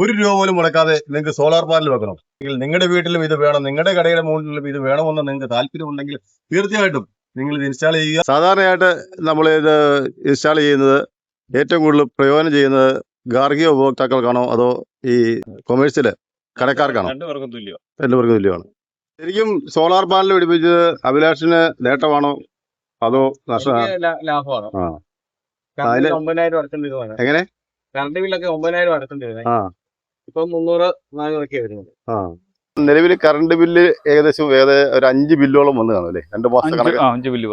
ഒരു രൂപ പോലും മുടക്കാതെ നിങ്ങൾക്ക് സോളാർ പാനൽ വെക്കണം. നിങ്ങളുടെ വീട്ടിലും ഇത് വേണം, നിങ്ങളുടെ കടയുടെ മുകളിലും ഇത് വേണമെന്ന് നിങ്ങൾക്ക് താല്പര്യമുണ്ടെങ്കിൽ തീർച്ചയായിട്ടും നിങ്ങൾ ഇത് ഇൻസ്റ്റാൾ ചെയ്യുക. സാധാരണയായിട്ട് നമ്മൾ ഇത് ഇൻസ്റ്റാൾ ചെയ്യുന്നത് ഏറ്റവും കൂടുതൽ പ്രയോജനം ചെയ്യുന്നത് ഗാർഹിക ഉപഭോക്താക്കൾക്കാണോ അതോ ഈ കൊമേഴ്സ്യൽ കടക്കാർക്കാണോ? രണ്ടുപേർക്കും തുല്യമാണ്. ശരിക്കും സോളാർ പാനൽ പിടിപ്പിച്ചത് അഭിലാഷിന് നേട്ടമാണോ അതോ ലാഭമാണോ? എങ്ങനെ കറണ്ട് ബില്ലൊക്കെ 9,000 അടക്കേണ്ടി വരുന്നത്. ഇപ്പൊ 300-400 വരുന്നത്. നിലവിൽ കറണ്ട് ബില്ല് ഏകദേശം ഒരു 5 ബില്ലോളം വന്ന് കാണും അല്ലേ? 2 മാസത്തെ കണക്ക് 5 ബില്ല്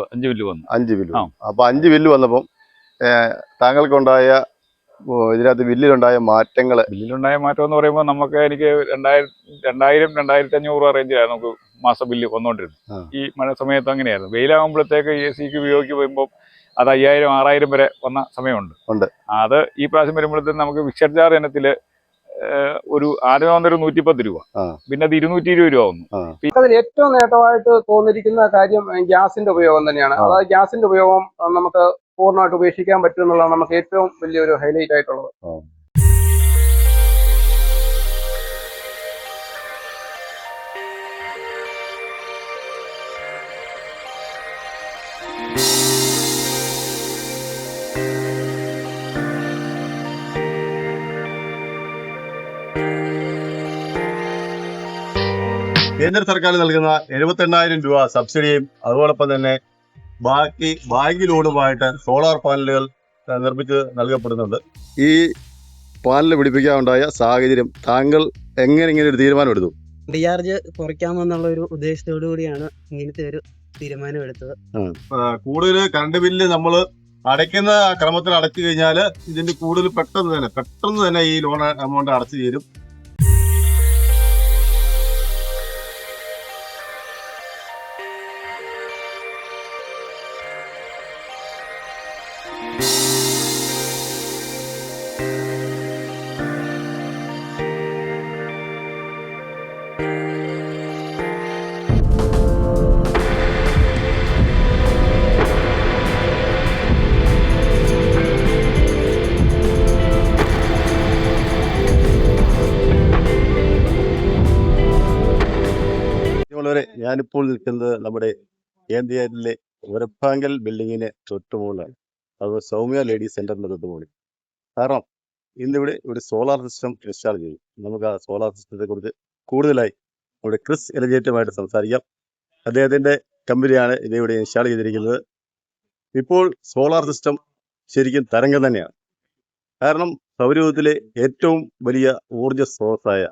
വന്നു. 5 ബില്ല്. അപ്പൊ 5 ബില്ല് വന്നപ്പം താങ്കൾക്കുണ്ടായ ഇതിനകത്ത് ബില്ലിലുണ്ടായ മാറ്റം എന്ന് പറയുമ്പോൾ എനിക്ക് 2,000-2,500 റേഞ്ചിലായിരുന്നു നമുക്ക് മാസ ബില്ല് വന്നുകൊണ്ടിരുന്നത്. ഈ മഴ സമയത്ത് അങ്ങനെയായിരുന്നു. വെയിലാകുമ്പോഴത്തേക്ക് AC ഉപയോഗിച്ച് വരുമ്പോൾ അത് 5,000-6,000 വരെ വന്ന സമയമുണ്ട്. അത് ഈ പ്രാവശ്യം വരുമ്പോഴത്തേക്ക് നമുക്ക് ഫിക്സഡ് ചാർജ് ഇനത്തില് ആദ്യം വന്നൊരു 110 രൂപ, പിന്നെ അത് 220 രൂപ വന്നു. അതിൽ ഏറ്റവും നേട്ടമായിട്ട് തോന്നിയിരിക്കുന്ന കാര്യം ഗ്യാസിന്റെ ഉപയോഗം തന്നെയാണ്. അതായത് ഗ്യാസിന്റെ ഉപയോഗം നമുക്ക് പൂർണ്ണമായിട്ട് ഉപേക്ഷിക്കാൻ പറ്റും എന്നുള്ളതാണ് നമുക്ക് ഏറ്റവും വലിയൊരു ഹൈലൈറ്റ് ആയിട്ടുള്ളത്. കേന്ദ്ര സർക്കാർ നൽകുന്ന 78,000 രൂപ സബ്സിഡിയും അതോടൊപ്പം തന്നെ ബാക്കി ബാങ്ക് ലോണുമായിട്ട് സോളാർ പാനലുകൾ നിർമ്മിച്ച് നൽകപ്പെടുന്നുണ്ട്. ഈ പാനൽ പിടിപ്പിക്കാനുണ്ടായ സാഹചര്യം താങ്കൾ ഇങ്ങനെ ഒരു തീരുമാനം എടുത്തു? റീചാർജ് കുറയ്ക്കാമെന്നുള്ള ഒരു ഉദ്ദേശത്തോടു കൂടിയാണ് ഇങ്ങനത്തെ ഒരു തീരുമാനം എടുത്തത്. കൂടുതൽ കറണ്ട് ബില്ല് നമ്മൾ അടയ്ക്കുന്ന ക്രമത്തിൽ അടച്ചു കഴിഞ്ഞാൽ ഇതിന്റെ കൂടുതൽ പെട്ടെന്ന് തന്നെ ഈ ലോൺ എമൗണ്ട് അടച്ചു തീരും. ഞാനിപ്പോൾ നിൽക്കുന്നത് നമ്മുടെ കേന്ദ്രയിലെ ഉരപ്പാങ്കൽ ബിൽഡിങ്ങിന് തൊട്ടുമുകളിലാണ്. അത് സൗമ്യ ലേഡീസ് സെന്ററിന്റെ തൊട്ടുമുകളിൽ. കാരണം ഇന്നിവിടെ ഒരു സോളാർ സിസ്റ്റം ഇൻസ്റ്റാൾ ചെയ്യും. നമുക്ക് ആ സോളാർ സിസ്റ്റത്തെ കുറിച്ച് കൂടുതലായി നമ്മുടെ ക്രിസ് എലജേറ്റുമായിട്ട് സംസാരിക്കാം. അദ്ദേഹത്തിന്റെ കമ്പനിയാണ് ഇതിവിടെ ഇൻസ്റ്റാൾ ചെയ്തിരിക്കുന്നത്. ഇപ്പോൾ സോളാർ സിസ്റ്റം ശരിക്കും തരംഗം തന്നെയാണ്. കാരണം സൗരയൂഥത്തിലെ ഏറ്റവും വലിയ ഊർജ സ്രോതസ്സായ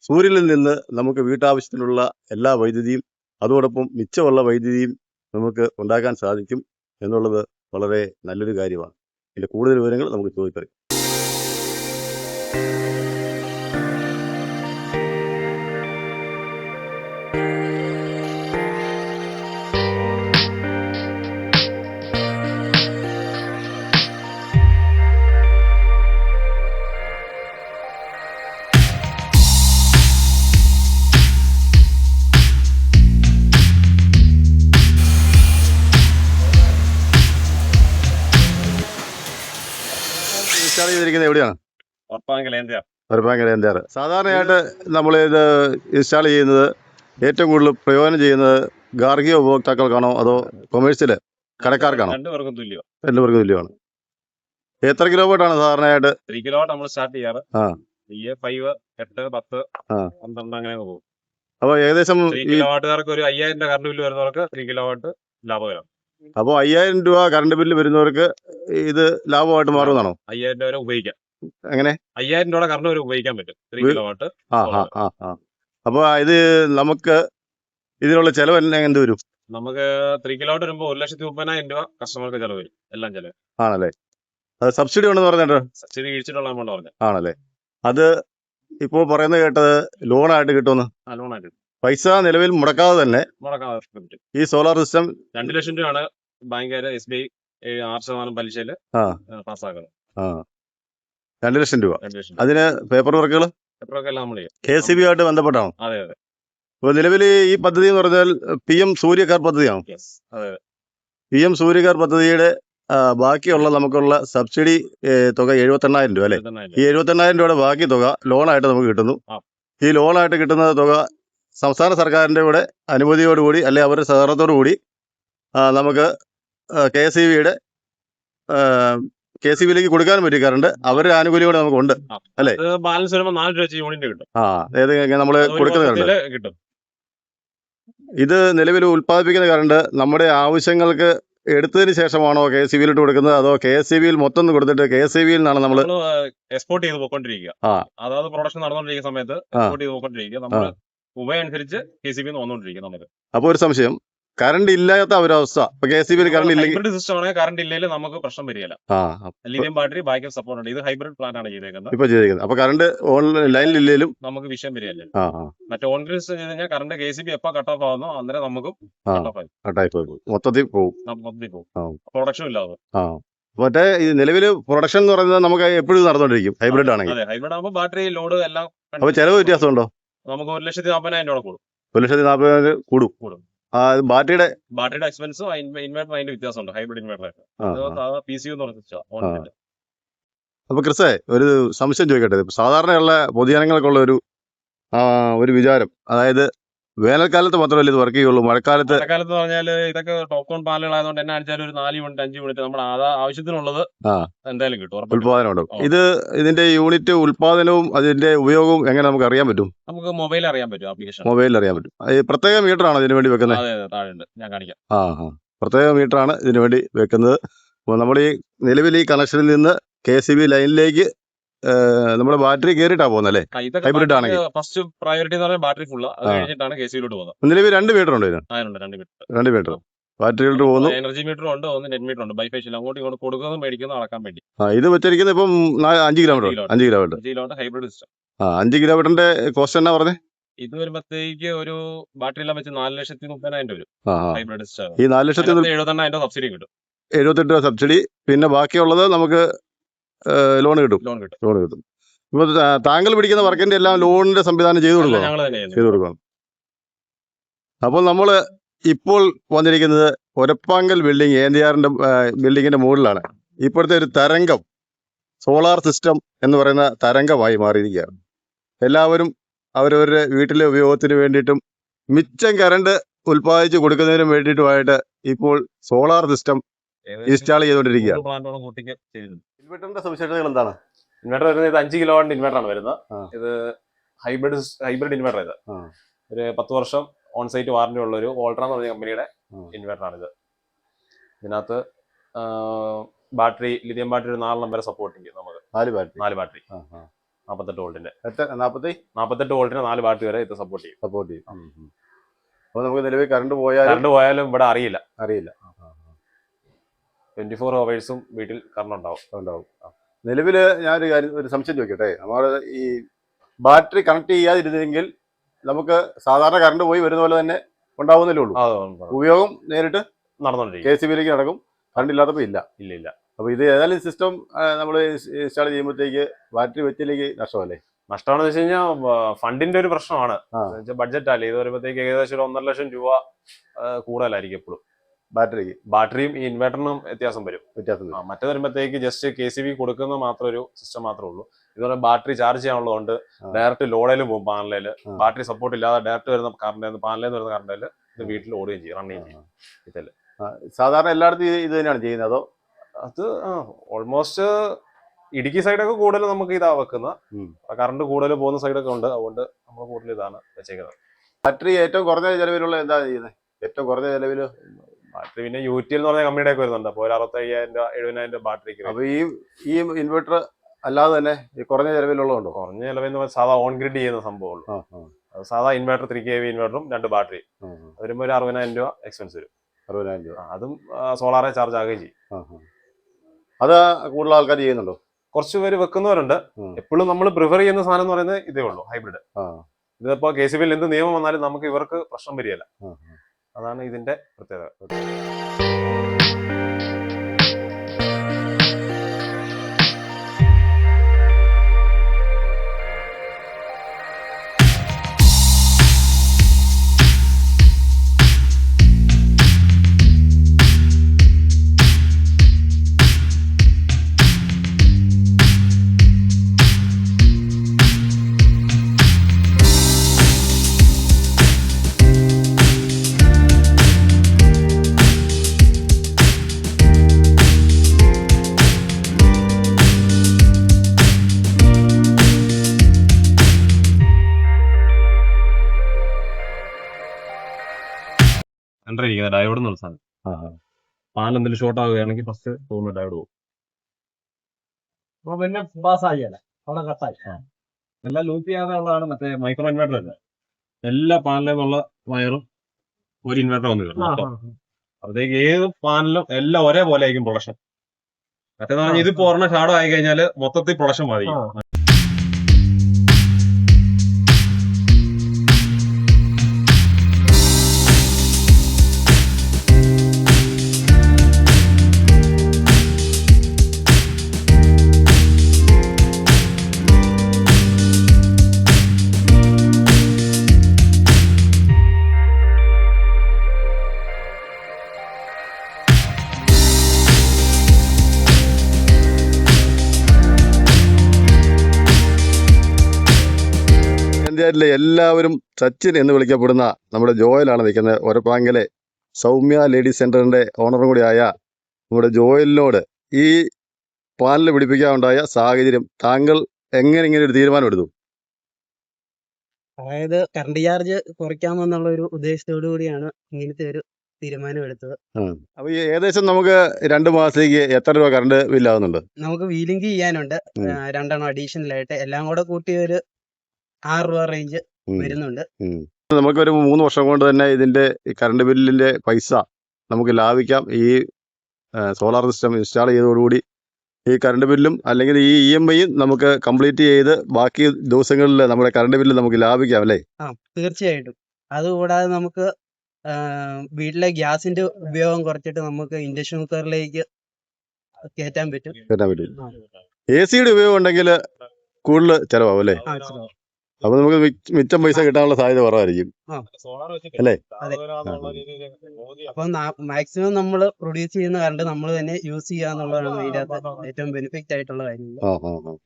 സൂര്യനിൽ നിന്ന് നമുക്ക് വീട്ടാവശ്യത്തിനുള്ള എല്ലാ വൈദ്യുതിയും അതോടൊപ്പം മിച്ചമുള്ള വൈദ്യുതിയും നമുക്ക് ഉണ്ടാക്കാൻ സാധിക്കും എന്നുള്ളത് വളരെ നല്ലൊരു കാര്യമാണ്. ഇതിന്റെ കൂടുതൽ വിവരങ്ങൾ നമുക്ക് ചോദിച്ചറിയാം. ഇൻസ്റ്റാൾ ചെയ്തിരിക്കുന്നത് എവിടെയാണ്? ഉരപ്പാങ്കൽ. സാധാരണയായിട്ട് നമ്മൾ ഇത് ഇൻസ്റ്റാൾ ചെയ്യുന്നത് ഏറ്റവും കൂടുതൽ പ്രയോജനം ചെയ്യുന്നത് ഗാർഹിക ഉപഭോക്താക്കൾക്കാണോ അതോ കൊമേഴ്സ്യൽ കടക്കാർക്കാണോ? രണ്ടുപേർക്കും തുല്യമാണ്. എത്ര കിലോ വാട്ടാണ് സാധാരണയായിട്ട്? 3 കിലോ വാട്ട് നമ്മൾ സ്റ്റാർട്ട് ചെയ്യാറ്. 5, 8, 10, 12 അങ്ങനെ പോകും. അപ്പൊ ഏകദേശം 3 കിലോ വാട്ടുകാർക്ക് ഒരു 5,000 രൂപ കറണ്ട് ബില്ല് വരുന്നവർക്ക് 3 കിലോ വാട്ട് ലാഭകരം. അപ്പോൾ 5,000 രൂപ കറണ്ട് ബില്ല് വരുന്നവർക്ക് ഇത് ലാഭമായിട്ട് മാറുന്നതാണോ? 5,000 രൂപ വരെ ഉപയോഗിക്കാം. എങ്ങനെ? 5,000 രൂപ കറണ്ട് വരെ ഉപയോഗിക്കാൻ പറ്റും 3 കിലോ വാട്ട്. അപ്പൊ ഇത് നമുക്ക് ഇതിനുള്ള ചെലവ് എന്ത് വരും? നമുക്ക് 3 കിലോ വാട്ട് വരുമ്പോൾ 1,30,000 രൂപ കസ്റ്റമർക്ക് ചെലവ് വരും. എല്ലാം ചെലവ് ആണല്ലേ? അത് സബ്സിഡി ഉണ്ടെന്ന് പറഞ്ഞിട്ട്? സബ്സിഡി ഇടിച്ചിട്ടുള്ള എമൗണ്ട് പറഞ്ഞു. ആണല്ലേ? അത് ഇപ്പോ പറയുന്നത് കേട്ടത് ലോണായിട്ട് കിട്ടുമെന്ന്. ലോണായിട്ട് പൈസ നിലവിൽ മുടക്കാതെ തന്നെ ഈ സോളാർ സിസ്റ്റം 2 ലക്ഷം രൂപയാണ് ബാങ്കുകാര് SBI 6% പലിശയില് പാസ്സാക്കുന്നത്. 2 ലക്ഷം രൂപ. അതിന് പേപ്പർ വർക്കുകൾ എല്ലാം നമ്മൾ ചെയ്യും. KCB ആയിട്ട് ബന്ധപ്പെട്ടാണോ? അതെ. അപ്പോൾ നിലവിൽ ഈ പദ്ധതി എന്ന് പറഞ്ഞാൽ PM സൂര്യഘർ പദ്ധതിയാണോ? അതെ. PM സൂര്യഘർ പദ്ധതിയുടെ ബാക്കിയുള്ള നമുക്കുള്ള സബ്സിഡി തുക 78,000 രൂപ അല്ലേ? ഈ 78,000 രൂപയുടെ ബാക്കി തുക ലോണായിട്ട് നമുക്ക് കിട്ടുന്നു. ഈ ലോണായിട്ട് കിട്ടുന്ന തുക സംസ്ഥാന സർക്കാരിൻ്റെ കൂടെ അനുമതിയോടുകൂടി അല്ലെ അവരുടെ സഹകരണത്തോടു കൂടി നമുക്ക് KCBയിലേക്ക് കൊടുക്കാനും പറ്റി. കറണ്ട് അവരുടെ ആനുകൂല്യം കൂടെ നമുക്കുണ്ട് അല്ലേ? ബാലൻസ് വരുമ്പോൾ 4 രൂപ വെച്ച് യൂണിറ്റ് കിട്ടും. ഏത് നമ്മൾ കൊടുക്കുന്ന കറണ്ട് കിട്ടും. ഇത് നിലവിൽ ഉൽപ്പാദിപ്പിക്കുന്ന കറണ്ട് നമ്മുടെ ആവശ്യങ്ങൾക്ക് എടുത്തതിന് ശേഷമാണോ KCBയിലോട്ട് കൊടുക്കുന്നത്, അതോ KCBയിൽ മൊത്തം കൊടുത്തിട്ട് KCBയിൽ നിന്നാണ് നമ്മൾ എക്സ്പോർട്ട് ചെയ്ത് പോയിക്കൊണ്ടിരിക്കുക? അതായത് പ്രൊഡക്ഷൻ നടന്നുകൊണ്ടിരിക്കുന്ന സമയത്ത് എക്സ്പോർട്ട് ചെയ്ത് പോയിക്കൊണ്ടിരിക്കുക. നമ്മൾ ഉപയനുസരിച്ച് KCB വന്നുകൊണ്ടിരിക്കുക നമുക്ക്. അപ്പോൾ ഒരു സംശയം, കറണ്ട് ഇല്ലാത്ത ഒരവസ്ഥ ഇപ്പൊ KCBയിൽ കറണ്ട് ഇല്ലെങ്കിൽ ഹൈബ്രിഡ് സിസ്റ്റം ആണെങ്കിൽ കറണ്ട് ഇല്ലെങ്കിൽ നമുക്ക് പ്രശ്നം വരികയില്ല. ലിഥിയം ബാറ്ററി ബാക്കപ്പ് സപ്പോർട്ട് ഉണ്ട്. ഇത് ഹൈബ്രിഡ് പ്ലാന്റ് ആണ് ചെയ്തേക്കുന്നത്. ഇപ്പൊ ചെയ്തേക്കുന്നത്. അപ്പൊ കറണ്ട് ലൈനിൽ ഇല്ലെങ്കിലും നമുക്ക് വിഷയം വരികയല്ലേ. മറ്റേ ഓൺ ഗ്രിഡ് സിസ്റ്റം ചെയ്ത് കഴിഞ്ഞാൽ കറണ്ട് KCB എപ്പോ കട്ട് ഓഫ് ആവുന്നോ അന്നേരം നമുക്ക് കട്ടായി മൊത്തത്തിൽ പോകും. പ്രൊഡക്ഷൻ ഇല്ലാതെ. മറ്റേ ഈ നിലവില് പ്രൊഡക്ഷൻ എന്ന് പറയുന്നത് നമുക്ക് എപ്പോഴും നടന്നുകൊണ്ടിരിക്കും ഹൈബ്രിഡ് ആണെങ്കിൽ. അതെ, ഹൈബ്രിഡ് ആകുമ്പോൾ ബാറ്ററി ലോഡ് എല്ലാം. അപ്പൊ ചെലവ് വ്യത്യാസമുണ്ടോ? നമുക്ക് 1,40,000 രൂപ കൂടും. 1,40,000 കൂടും. ബാറ്ററിയുടെ എക്സ്പെൻസും ഇൻവെർട്ടർ അതിന്റെ വ്യത്യാസമുണ്ട്. ഹൈബ്രിഡ് ഇൻവെർട്ടർ PCU എന്ന് പറഞ്ഞ. അപ്പൊ ക്രിസേ, ഒരു സംശയം ചോദിക്കട്ടെ. സാധാരണയുള്ള പൊതുജനങ്ങൾക്കുള്ള ഒരു വിചാരം, അതായത് വേനൽക്കാലത്ത് മാത്രമല്ല ഇത് വർക്ക് ചെയ്യുള്ളൂ, മഴക്കാലത്ത് പറഞ്ഞാൽ ഇതൊക്കെ ടോപ്കോൺ പാലുകളായതുകൊണ്ട് എന്നെ അടിച്ചാൽ ഒരു 4 യൂണിറ്റ് 5 യൂണിറ്റ് നമ്മുടെ ആവശ്യത്തിനുള്ളത് എന്തായാലും കിട്ടും, ഉൽപാദനം ഉണ്ടാവും. ഇതിന്റെ യൂണിറ്റ് ഉൽപാദനവും അതിന്റെ ഉപയോഗവും എങ്ങനെ നമുക്ക് അറിയാൻ പറ്റും? നമുക്ക് മൊബൈലിൽ അറിയാൻ പറ്റും. ആപ്ലിക്കേഷൻ മൊബൈലിൽ അറിയാൻ പറ്റും. പ്രത്യേക മീറ്ററാണ് ഇതിനു വേണ്ടി വെക്കുന്നത്? അതെ, താഴെ ഞാൻ കാണിക്കാം. പ്രത്യേക മീറ്ററാണ് ഇതിനു വേണ്ടി വെക്കുന്നത്. നമ്മൾ ഈ നിലവിൽ ഈ കണക്ഷനിൽ നിന്ന് KCB ലൈനിലേക്ക് നമ്മുടെ ബാറ്ററി കയറിയിട്ടാ പോകുന്നല്ലേ ഹൈബ്രിഡ് ആണെങ്കിൽ? ഫസ്റ്റ് പ്രയോറിറ്റി എന്ന് പറഞ്ഞാൽ ബാറ്ററി ഫുൾ, അത് കഴിഞ്ഞിട്ടാണ് KCBയിലോട്ട് പോകുന്നത്. നിലവിൽ 2 മീറ്റർ ഉണ്ട് ഇതിന്. 2 മീറ്റർ ബാറ്ററിയിലോട്ട് പോകുന്നു. എനർജി മീറ്റർ ഉണ്ട്, നെറ്റ് മീറ്റർ ഉണ്ട്. ബൈഫേഷ്യൽ അങ്ങോട്ട് ഇങ്ങോട്ട് കൊടുക്കുന്നതും മേടിക്കുന്നതും അളക്കാൻ വേണ്ടി. ഇത് വെച്ചിരിക്കുന്നത് ഇപ്പം 5 കിലോമീറ്റർ ഹൈബ്രിഡ് സിസ്റ്റം. 5 കിലോമീറ്ററിന്റെ കോസ്റ്റ് എന്നാ പറഞ്ഞേ? ഇത് വരുമ്പോഴത്തേക്ക് ഒരു ബാറ്ററി എല്ലാം വെച്ച് 4,30,000 വരും. Hybrid system. ഈ 4,70,000 78,000 സബ്സിഡി കിട്ടും. 78 രൂപ സബ്സിഡി. പിന്നെ ബാക്കിയുള്ളത് നമുക്ക് ലോൺ കിട്ടും. ഇപ്പൊ താങ്കൾ പിടിക്കുന്ന വർക്കിന്റെ എല്ലാം ലോണിന്റെ സംവിധാനം ചെയ്തു കൊടുക്കണം. അപ്പോൾ നമ്മൾ ഇപ്പോൾ വന്നിരിക്കുന്നത് ഒരപ്പാങ്കൽ ബിൽഡിംഗ് ANTR ബിൽഡിങ്ങിന്റെ മുകളിലാണ്. ഇപ്പോഴത്തെ ഒരു തരംഗം, സോളാർ സിസ്റ്റം എന്ന് പറയുന്ന തരംഗമായി മാറിയിരിക്കുകയാണ്. എല്ലാവരും അവരവരുടെ വീട്ടിലെ ഉപയോഗത്തിന് വേണ്ടിയിട്ടും മിച്ചം കറണ്ട് ഉൽപ്പാദിച്ച് കൊടുക്കുന്നതിനും വേണ്ടിയിട്ടുമായിട്ട് ഇപ്പോൾ സോളാർ സിസ്റ്റം ഇൻസ്റ്റാൾ ചെയ്തുകൊണ്ടിരിക്കുകയാണ്. ഇൻവെർട്ടറിന്റെ സവിശേഷതകൾ എന്താണ്? ഇൻവെർട്ടർ വരുന്നത് ഇത് 5 കിലോ വാട്ട് ഇൻവെർട്ടർ ആണ് വരുന്നത്. ഇത് ഹൈബ്രിഡ് ഇൻവെർട്ടർ. ഇത് ഒരു 10 വർഷം ഓൺ സൈറ്റ് വാറന്റി ഉള്ള ഒരു വോൾട്ര എന്ന് പറഞ്ഞ കമ്പനിയുടെ ഇൻവെർട്ടർ ആണ് ഇത്. ഇതിനകത്ത് ബാറ്ററി ലിഥിയം ബാറ്ററി 4 വരെ സപ്പോർട്ട് ചെയ്യും. നമുക്ക് 4 ബാറ്ററി 48 വോൾട്ടിന്റെ 48 വോൾട്ടിന് 4 ബാറ്ററി വരെ ഇത് സപ്പോർട്ട് ചെയ്യും. അപ്പോൾ നമുക്ക് നിലവിൽ കറണ്ട് പോയാലും ഇവിടെ അറിയില്ല. 24 hours വീട്ടിൽ കറണ്ട് ഉണ്ടാവും. നിലവിൽ ഞാനൊരു കാര്യം, ഒരു സംശയം ചോദിക്കട്ടെ. നമ്മൾ ഈ ബാറ്ററി കണക്ട് ചെയ്യാതിരുന്നെങ്കിൽ നമുക്ക് സാധാരണ കറണ്ട് പോയി വരുന്ന പോലെ തന്നെ ഉണ്ടാവുന്നല്ലേ ഉള്ളൂ. ഉപയോഗം നേരിട്ട് നടന്നുകൊണ്ടിരിക്കും. KCBയിലേക്ക് നടക്കും. കറണ്ട് ഇല്ലാത്തപ്പോൾ ഇല്ല. അപ്പോൾ ഇത് ഏതായാലും സിസ്റ്റം നമ്മൾ ഇൻസ്റ്റാൾ ചെയ്യുമ്പോഴത്തേക്ക് ബാറ്ററി വെച്ചിലേക്ക് നഷ്ടമല്ലേ? നഷ്ടമാണെന്ന് വെച്ച് കഴിഞ്ഞാൽ ഫണ്ടിന്റെ ഒരു പ്രശ്നമാണ്. ബഡ്ജറ്റ് അല്ലേ ഇത് വരുമ്പോഴത്തേക്ക് ഏകദേശം ഒരു 1.5 ലക്ഷം രൂപ കൂടുതലായിരിക്കും എപ്പോഴും. ബാറ്ററിയും ഈ ഇൻവെർട്ടറിനും വ്യത്യാസം വരും. മറ്റേ വരുമ്പോഴത്തേക്ക് ജസ്റ്റ് KCB കൊടുക്കുന്ന മാത്രം ഒരു സിസ്റ്റം മാത്രമേ ഉള്ളൂ. ഇതുപോലെ ബാറ്ററി ചാർജ് ചെയ്യാനുള്ളതുകൊണ്ട് ഡയറക്റ്റ് ലോഡേലും പോകും. പാനലില് ബാറ്ററി സപ്പോർട്ട് ഇല്ലാതെ ഡയറക്റ്റ് വരുന്ന കറണ്ട്, പാനലിൽ വരുന്ന കറണ്ടിൽ ഇത് വീട്ടിൽ ഓടുകയും ചെയ്യും, റൺ ചെയ്യും. ഇതില് സാധാരണ എല്ലായിടത്തും ഇത് തന്നെയാണ് ചെയ്യുന്നത്? അതോ അത് ഓൾമോസ്റ്റ് ഇടുക്കി സൈഡൊക്കെ കൂടുതൽ നമുക്ക് ഇതാ വെക്കുന്നത്. കറണ്ട് കൂടുതൽ പോകുന്ന സൈഡൊക്കെ ഉണ്ട്. അതുകൊണ്ട് നമ്മൾ കൂടുതൽ ഇതാണ് വെച്ചേക്കുന്നത്. ബാറ്ററി ഏറ്റവും കുറഞ്ഞ ചെലവിലുള്ള എന്താ ചെയ്യുന്നത്? ഏറ്റവും കുറഞ്ഞ ചെലവില് ബാറ്ററി പിന്നെ UTL എന്ന് പറഞ്ഞ കമ്പനിയുടെ ഒക്കെ വരുന്നുണ്ട്. അപ്പോൾ 65,000 രൂപ 70,000 രൂപ ബാറ്ററിക്ക്. അപ്പൊ ഈ ഇൻവെർട്ടർ അല്ലാതെ തന്നെ ഈ കുറഞ്ഞ ചെലവിലുള്ളതുണ്ടോ? കുറഞ്ഞ ചെലവെന്ന് പറഞ്ഞാൽ സാധാ ഓൺ ഗ്രിഡ് ചെയ്യുന്ന സംഭവമുള്ളൂ. സാധാ ഇൻവെർട്ടർ 3 kV ഇൻവെർട്ടറും 2 ബാറ്ററി വരുമ്പോൾ ഒരു 60,000 രൂപ എക്സ്പെൻസ് വരും. 60,000 രൂപ. അതും സോളാറെ ചാർജ് ആകുകയും ചെയ്യും. അത് കൂടുതൽ ആൾക്കാർ ചെയ്യുന്നുണ്ടോ? കുറച്ച് പേര് വെക്കുന്നവരുണ്ട്. എപ്പോഴും നമ്മൾ പ്രിഫർ ചെയ്യുന്ന സാധനം എന്ന് പറയുന്നത് ഇതേ ഉള്ളൂ, ഹൈബ്രിഡ്. ഇതിപ്പോ KCBയിൽ എന്ത് നിയമം വന്നാലും നമുക്ക് ഇവർക്ക് പ്രശ്നം വരികയില്ല. അതാണ് ഇതിന്റെ പ്രത്യേകത. സെന്ററിൽ ഇരിക്കുന്ന ഡയോഡ് എന്നുള്ള സാധനം. പാനൽ എന്തെങ്കിലും ഷോർട്ട് ആവുകയാണെങ്കിൽ ഫസ്റ്റ് പോകുന്ന ഡയോഡ് പോകും. പിന്നെ പാസ്സായില്ല അവിടെ കട്ടായി. എല്ലാം ലൂപ്പ് ചെയ്യാതെ ഉള്ളതാണ് മറ്റേ മൈക്രോ ഇൻവെർട്ടർ അല്ല. എല്ലാ പാനലിലുള്ള വയറും ഒരു ഇൻവെർട്ടർ വന്നു കയറും. അപ്പോഴത്തേക്ക് ഏത് പാനലും എല്ലാം ഒരേപോലെ ആയിരിക്കും പ്രൊഡക്ഷൻ. മറ്റേന്ന് പറഞ്ഞാൽ ഇതിപ്പോ ഒരെണ്ണം ഷാഡോ ആയി കഴിഞ്ഞാൽ മൊത്തത്തിൽ പ്രൊഡക്ഷൻ ബാധിക്കും. ഇന്ത്യയിലെ എല്ലാവരും സച്ചിൻ എന്ന് വിളിക്കപ്പെടുന്ന നമ്മുടെ ജോയലാണ് നിൽക്കുന്നത്. ഒരപ്പാങ്കിലെ സൗമ്യ ലേഡീസ് സെന്ററിന്റെ ഓണറും കൂടിയായ നമ്മുടെ ജോയലിനോട് ഈ പാനൽ പിടിപ്പിക്കാനുണ്ടായ സാഹചര്യം താങ്കൾ എങ്ങനെ ഇങ്ങനെ ഒരു തീരുമാനം എടുത്തു? അതായത് കറണ്ട് ചാർജ് കുറയ്ക്കാമെന്നുള്ള ഒരു ഉദ്ദേശത്തോടു കൂടിയാണ് ഇങ്ങനത്തെ ഒരു തീരുമാനം എടുത്തത്. അപ്പൊ ഈ ഏകദേശം നമുക്ക് 2 മാസത്തേക്ക് എത്ര രൂപ കറണ്ട് ബില്ലാവുന്നുണ്ട്? നമുക്ക് വീലിംഗ് ചെയ്യാനുണ്ട്, രണ്ടെണ്ണം അഡീഷണൽ ആയിട്ട്, എല്ലാം കൂടെ കൂട്ടി ഒരു 6 രൂപ റേഞ്ച് വരുന്നുണ്ട്. നമുക്കൊരു 3 വർഷം കൊണ്ട് തന്നെ ഇതിന്റെ ഈ കറണ്ട് ബില്ലിന്റെ പൈസ നമുക്ക് ലാഭിക്കാം. ഈ സോളാർ സിസ്റ്റം ഇൻസ്റ്റാൾ ചെയ്തതോടുകൂടി ഈ കറണ്ട് ബില്ലും അല്ലെങ്കിൽ ഈ EMIയും നമുക്ക് കംപ്ലീറ്റ് ചെയ്ത് ബാക്കി ദിവസങ്ങളിൽ നമ്മുടെ കറണ്ട് ബില്ല് നമുക്ക് ലാഭിക്കാം അല്ലേ? തീർച്ചയായിട്ടും. അതുകൂടാതെ നമുക്ക് വീട്ടിലെ ഗ്യാസിന്റെ ഉപയോഗം കുറച്ചിട്ട് നമുക്ക് ഇൻഡക്ഷൻ കുക്കറിലേക്ക് കയറ്റാൻ പറ്റും. AC-യുടെ ഉപയോഗം ഉണ്ടെങ്കിൽ കൂടുതൽ ചെലവാകും അല്ലേ? അപ്പൊ നമുക്ക് മിച്ചം പൈസ കിട്ടാനുള്ള സാധ്യത കുറവായിരിക്കും അല്ലേ? അപ്പൊ മാക്സിമം നമ്മൾ പ്രൊഡ്യൂസ് ചെയ്യുന്ന കറണ്ട് നമ്മൾ തന്നെ യൂസ് ചെയ്യുക എന്നുള്ളതാണ് ഇതിനകത്ത് ഏറ്റവും ബെനിഫിറ്റ് ആയിട്ടുള്ള കാര്യം.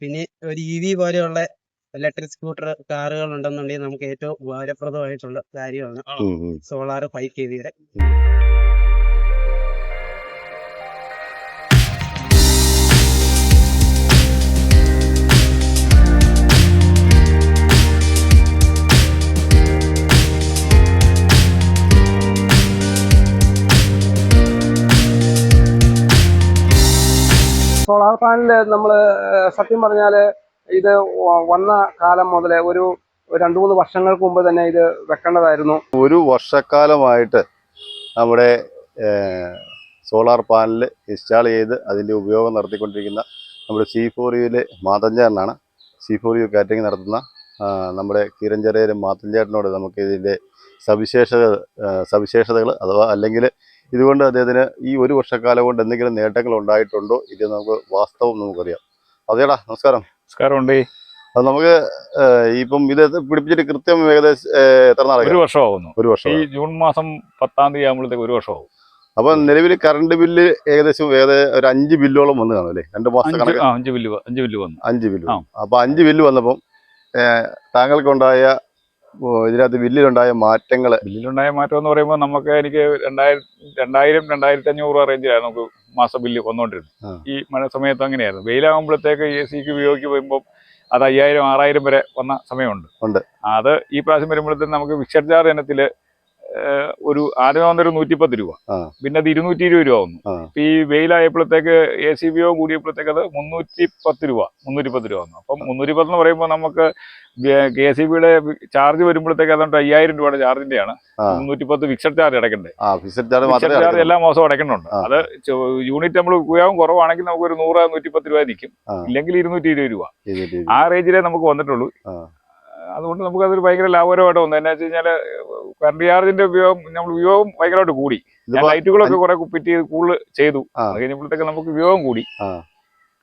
പിന്നെ ഒരു EV പോലെയുള്ള ഇലക്ട്രിക് സ്കൂട്ടർ കാറുകൾ ഉണ്ടെന്നുണ്ടെങ്കിൽ നമുക്ക് ഏറ്റവും ഉപകാരപ്രദമായിട്ടുള്ള കാര്യമാണ് സോളാർ 5 kV-യുടെ. സോളാർ പാനല് നമ്മൾ സത്യം പറഞ്ഞാൽ ഇത് വന്ന കാലം മുതലേ ഒരു 2-3 വർഷങ്ങൾക്ക് മുമ്പ് തന്നെ ഇത് വെക്കേണ്ടതായിരുന്നു. ഒരു വർഷക്കാലമായിട്ട് നമ്മുടെ സോളാർ പാനൽ ഇൻസ്റ്റാൾ ചെയ്ത് അതിൻ്റെ ഉപയോഗം നടത്തിക്കൊണ്ടിരിക്കുന്ന നമ്മുടെ C4Uവിലെ മാതഞ്ചേട്ടനാണ്. C4U കാറ്ററിംഗ് നടത്തുന്ന നമ്മുടെ കിരൺചെറിയരും മാതഞ്ചേട്ടനോട് നമുക്ക് ഇതിൻ്റെ സവിശേഷതകൾ അഥവാ അല്ലെങ്കിൽ ഇതുകൊണ്ട് അദ്ദേഹത്തിന് ഈ ഒരു വർഷക്കാലം കൊണ്ട് എന്തെങ്കിലും നേട്ടങ്ങൾ ഉണ്ടായിട്ടുണ്ടോ ഇത് നമുക്ക് വാസ്തവം നമുക്കറിയാം. അതേടാ നമസ്കാരം. നമസ്കാരമുണ്ട്. അത് നമുക്ക് ഇപ്പം ഇത് പിടിപ്പിച്ചിട്ട് കൃത്യം ഏകദേശം എത്ര നാളെ? 1 വർഷമാകുന്നു. 1 വർഷം. ഈ ജൂൺ മാസം 10-ാം തീയതി ആകുമ്പോഴത്തേക്ക് 1 വർഷമാകും. അപ്പൊ നിലവിൽ കറണ്ട് ബില്ല് ഏകദേശം ഒരു 5 ബില്ലോളം വന്നു കാണും അല്ലേ? 2 മാസത്തെ കണക്ക് 5 ബില്ല് വന്നു. 5 ബില്ല്. അപ്പൊ 5 ബില്ല് വന്നപ്പം താങ്കൾക്കുണ്ടായ ഇതിനകത്ത് ബില്ലിലുണ്ടായ മാറ്റം എന്ന് പറയുമ്പോൾ എനിക്ക് 2000-2500 രൂപ റേഞ്ചിലായിരുന്നു നമുക്ക് മാസ ബില്ല് വന്നുകൊണ്ടിരുന്നത്. ഈ മഴ സമയത്ത് അങ്ങനെയായിരുന്നു. വെയിലാകുമ്പോഴത്തേക്ക് AC-ക്ക് ഉപയോഗിക്കുമ്പോൾ അത് 5000-6000 വരെ വന്ന സമയമുണ്ട്. അത് ഈ പ്രാവശ്യം വരുമ്പോഴത്തേക്ക് നമുക്ക് ഫിക്സഡ് ചാർജ് ഇനത്തിൽ ആദ്യം വന്നൊരു 110 രൂപ, പിന്നെ അത് 220 രൂപ വന്നു. ഈ വെയിലായപ്പോഴത്തേക്ക് AC ഉപയോഗം കൂടിയപ്പോഴത്തേക്ക് അത് 310 രൂപ വന്നു. അപ്പം 310 എന്ന് പറയുമ്പോൾ നമുക്ക് KCBയുടെ ചാർജ് വരുമ്പോഴത്തേക്ക് അതുകൊണ്ട് 5000 രൂപയുടെ ചാർജിന്റെയാണ് 310 ഫിക്സഡ് ചാർജ് അടയ്ക്കേണ്ടത്. ഫിക്സഡ് ചാർജ് എല്ലാ മാസവും അടയ്ക്കുന്നുണ്ട്. അത് യൂണിറ്റ് നമ്മൾ ഉപയോഗം കുറവാണെങ്കിൽ നമുക്ക് ഒരു 100-110 രൂപ നിൽക്കും, ഇല്ലെങ്കിൽ 220 രൂപ ആ റേഞ്ചിലേ നമുക്ക് വന്നിട്ടുള്ളൂ. അതുകൊണ്ട് നമുക്ക് അതൊരു ഭയങ്കര ലാഭകരമായിട്ട് വന്നു. എന്നാ വെച്ച് കഴിഞ്ഞാൽ കറണ്ട് ചാർജിന്റെ ഉപയോഗം ഭയങ്കരമായിട്ട് കൂടി. ലൈറ്റുകളൊക്കെ കുറെ ഫിറ്റ് ചെയ്ത് കൂടുതൽ ചെയ്തു. അത് കഴിഞ്ഞപ്പോഴത്തേക്ക് നമുക്ക് ഉപയോഗം കൂടി.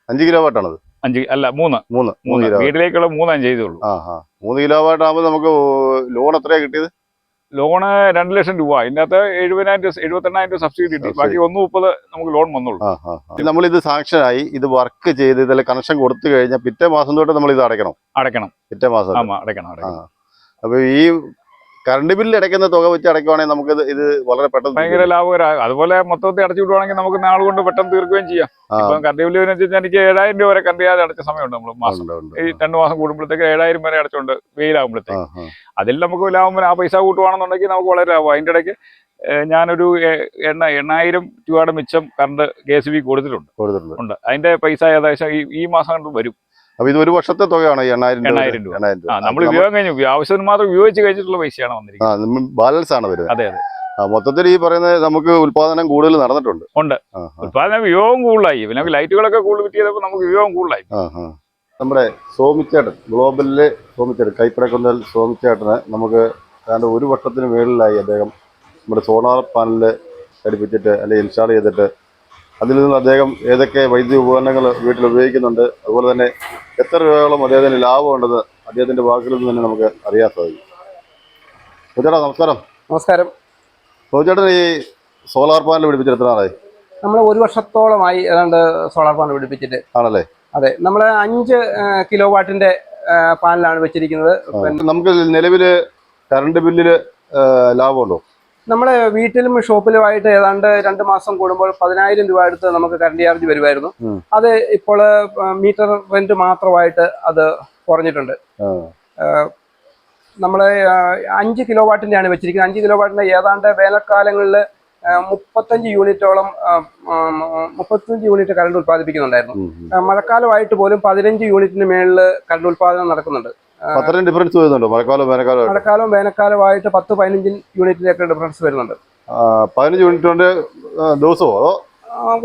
5 കിലോ വാട്ടാണത്? 5 അല്ല 3 വീട്ടിലേക്കുള്ള 3 ചെയ്തുള്ളൂ. 3 കിലോ വാട്ട് ആകുമ്പോൾ നമുക്ക് ലോൺ എത്രയാണ് കിട്ടിയത്? ലോണ് 2 ലക്ഷം രൂപ. ഇതിനകത്ത് 78,000 സബ്സിഡി കിട്ടി. ബാക്കി 130 നമുക്ക് ലോൺ വന്നുള്ളൂ. നമ്മളിത് സാങ്ഷനായി ഇത് വർക്ക് ചെയ്ത് ഇതിൽ കണക്ഷൻ കൊടുത്തു കഴിഞ്ഞാൽ പിറ്റേ മാസം തൊട്ട് നമ്മൾ ഇത് അടയ്ക്കണം. പിറ്റേ മാസം അടയ്ക്കണം. അപ്പൊ ഈ കറണ്ട് ബില്ല് അടയ്ക്കുന്ന തുക വെച്ച് അടയ്ക്കുവാണെങ്കിൽ നമുക്ക് ഇത് വളരെ പെട്ടെന്ന് ഭയങ്കര ലാഭകരമാണ്. അതുപോലെ മൊത്തത്തിൽ അടച്ചു വിടുവാണെങ്കിൽ നമുക്ക് നാളെ കൊണ്ട് പെട്ടെന്ന് തീർക്കുകയും ചെയ്യാം. ഇപ്പം കറണ്ട് ബില്ല് വെച്ചാൽ എനിക്ക് 7000 രൂപ വരെ കറണ്ട് ചാർജ് അടച്ച സമയമുണ്ട്. നമ്മൾ മാസം ഈ 2 മാസം കൂടുമ്പോഴത്തേക്ക് 7000 വരെ അടച്ചുകൊണ്ട് വെയിലാകുമ്പോഴത്തേക്ക് അതിൽ നമുക്ക് ലാഭം ആ പൈസ കൂട്ടുവാണെന്നുണ്ടെങ്കിൽ നമുക്ക് വളരെ ലാഭം. അതിൻ്റെ ഇടയ്ക്ക് ഞാനൊരു 8,000 രൂപയുടെ മിച്ചം കറണ്ട് KSB കൊടുത്തിട്ടുണ്ട്. അതിന്റെ പൈസ ഏകദേശം ഈ മാസം കൊണ്ട് വരും. അപ്പൊ ഇത് ഒരു വർഷത്തെ തുകയാണ് 8,000 രൂപ. നമ്മൾ ഉപയോഗം കഴിഞ്ഞു, ആവശ്യത്തിന് മാത്രം ഉപയോഗിച്ച് കഴിച്ചിട്ടുള്ള പൈസയാണ് വന്നിരിക്കുന്നത്. ബാലൻസ് ആണ് വരുന്നത്. അതെ. മൊത്തത്തിൽ ഈ പറയുന്നത് നമുക്ക് ഉത്പാദനം കൂടുതൽ നടന്നിട്ടുണ്ട്. ഉത്പാദനം ഉപയോഗം കൂടുതലായി. പിന്നെ ലൈറ്റുകളൊക്കെ കൂടുതൽ ഫിറ്റ് ചെയ്തപ്പോൾ നമുക്ക് ഉപയോഗം കൂടുതലായി. നമ്മുടെ സോമിച്ചേട്ടൻ, ഗ്ലോബലിലെ സോമിച്ചേട്ടൻ, കൈപ്പടക്കുന്നൽ സോമിച്ചേട്ടന് നമുക്ക് ഏതാണ്ട് ഒരു വർഷത്തിന് മേളിലായി അദ്ദേഹം നമ്മുടെ സോളാർ പാനൽ ഘടിപ്പിച്ചിട്ട് അല്ലെങ്കിൽ ഇൻസ്റ്റാൾ ചെയ്തിട്ട് അതിൽ നിന്ന് അദ്ദേഹം ഏതൊക്കെ വൈദ്യുതി ഉപകരണങ്ങൾ വീട്ടിൽ ഉപയോഗിക്കുന്നുണ്ട്, അതുപോലെ തന്നെ എത്ര രൂപയോളം അദ്ദേഹത്തിന് ലാഭമുണ്ടെന്ന് അദ്ദേഹത്തിന്റെ വാക്കുകളിൽ നിന്ന് തന്നെ നമുക്ക് അറിയാൻ സാധിക്കും. സോചേട്ടാ നമസ്കാരം. നമസ്കാരം. സോചേട്ടൻ ഈ സോളാർ പാനൽ പിടിപ്പിച്ചിട്ട് എത്ര നാളായി? നമ്മൾ ഒരു വർഷത്തോളമായി ഏതാണ്ട് സോളാർ പാനൽ പിടിപ്പിച്ചിട്ട്. ആണല്ലേ? അതെ. നമ്മൾ 5 കിലോ വാട്ടിന്റെ പാനലാണ് വെച്ചിരിക്കുന്നത്. നമുക്ക് നിലവില് കറണ്ട് ബില്ലില് ലാഭമുണ്ടോ? നമ്മുടെ വീട്ടിലും ഷോപ്പിലുമായിട്ട് ഏതാണ്ട് 2 മാസം കൂടുമ്പോൾ 10,000 രൂപ അടുത്ത് നമുക്ക് കറണ്ട് ചാർജ് വരുമായിരുന്നു. അത് ഇപ്പോൾ മീറ്റർ റെന്റ് മാത്രമായിട്ട് അത് കുറഞ്ഞിട്ടുണ്ട്. നമ്മൾ 5 കിലോ വാട്ടിന്റെയാണ് വെച്ചിരിക്കുന്നത്. 5 കിലോ വാട്ടിന്റെ ഏതാണ്ട് വേനൽക്കാലങ്ങളിൽ 35 യൂണിറ്റ് കറണ്ട് ഉത്പാദിപ്പിക്കുന്നുണ്ടായിരുന്നു. മഴക്കാലമായിട്ട് പോലും 15 യൂണിറ്റിന് മേളിൽ കറണ്ട് ഉത്പാദനം നടക്കുന്നുണ്ട്. ഡിഫറൻസ് വരുന്നുണ്ടോ? മഴക്കാലവും വേനൽക്കാലമായിട്ട് 10-15 യൂണിറ്റിലേക്ക് ഡിഫറൻസ് വരുന്നുണ്ട്. 15 യൂണിറ്റ് കൊണ്ട് ദിവസമോ അതോ